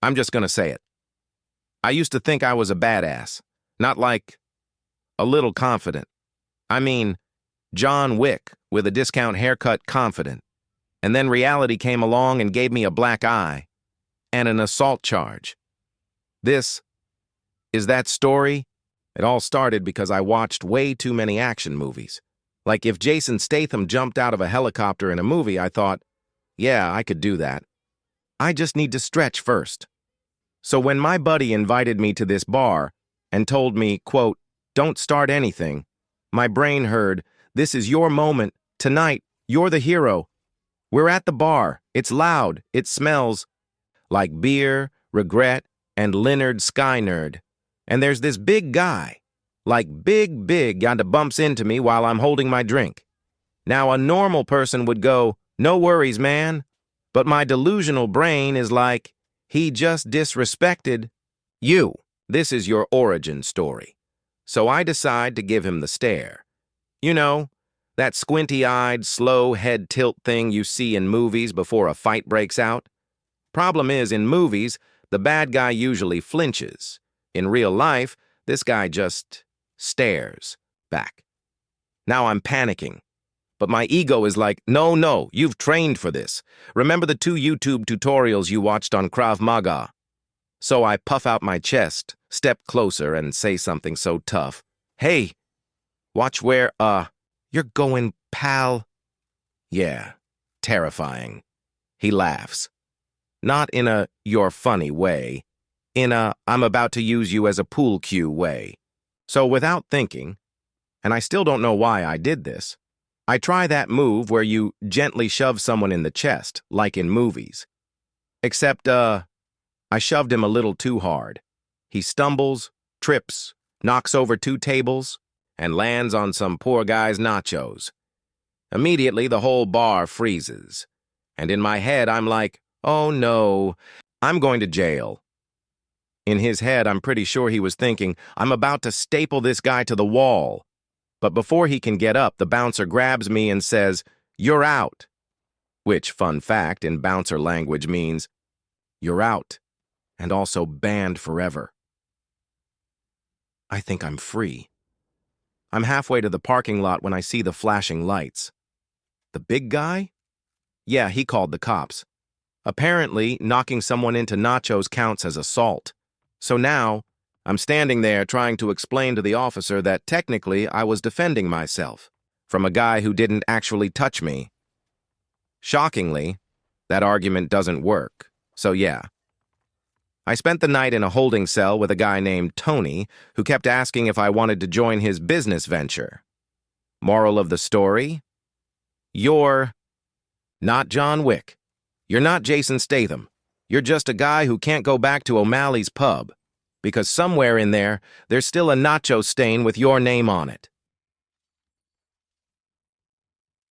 I'm just gonna say it. I used to think I was a badass. Not like a little confident. I mean, John Wick with a discount haircut confident. And then reality came along and gave me a black eye and an assault charge. This is that story. It all started because I watched way too many action movies. Like if Jason Statham jumped out of a helicopter in a movie, I thought, yeah, I could do that. I just need to stretch first. So when my buddy invited me to this bar and told me, quote, don't start anything, my brain heard, this is your moment, tonight, you're the hero. We're at the bar, it's loud, it smells like beer, regret, and Leonard Skynerd. And there's this big guy, like big, yonda bumps into me while I'm holding my drink. Now a normal person would go, no worries, man. But my delusional brain is like, he just disrespected you. This is your origin story. So I decide to give him the stare. You know, that squinty-eyed, slow head tilt thing you see in movies before a fight breaks out. Problem is, in movies, the bad guy usually flinches. In real life, this guy just stares back. Now I'm panicking. But my ego is like, no, you've trained for this. Remember the 2 YouTube tutorials you watched on Krav Maga? So I puff out my chest, step closer, and say something so tough. Hey, watch where, you're going, pal. Yeah, terrifying. He laughs. Not in a, you're funny way. In a, I'm about to use you as a pool cue way. So without thinking, and I still don't know why I did this, I try that move where you gently shove someone in the chest, like in movies. Except, I shoved him a little too hard. He stumbles, trips, knocks over 2 tables, and lands on some poor guy's nachos. Immediately, the whole bar freezes. And in my head, I'm like, oh no, I'm going to jail. In his head, I'm pretty sure he was thinking, I'm about to staple this guy to the wall. But before he can get up, the bouncer grabs me and says, you're out. Which, fun fact, in bouncer language means, you're out, and also banned forever. I think I'm free. I'm halfway to the parking lot when I see the flashing lights. The big guy? Yeah, he called the cops. Apparently, knocking someone into nachos counts as assault. So now, I'm standing there trying to explain to the officer that technically I was defending myself from a guy who didn't actually touch me. Shockingly, that argument doesn't work, so yeah. I spent the night in a holding cell with a guy named Tony who kept asking if I wanted to join his business venture. Moral of the story? You're not John Wick. You're not Jason Statham. You're just a guy who can't go back to O'Malley's pub. Because somewhere in there, there's still a nacho stain with your name on it.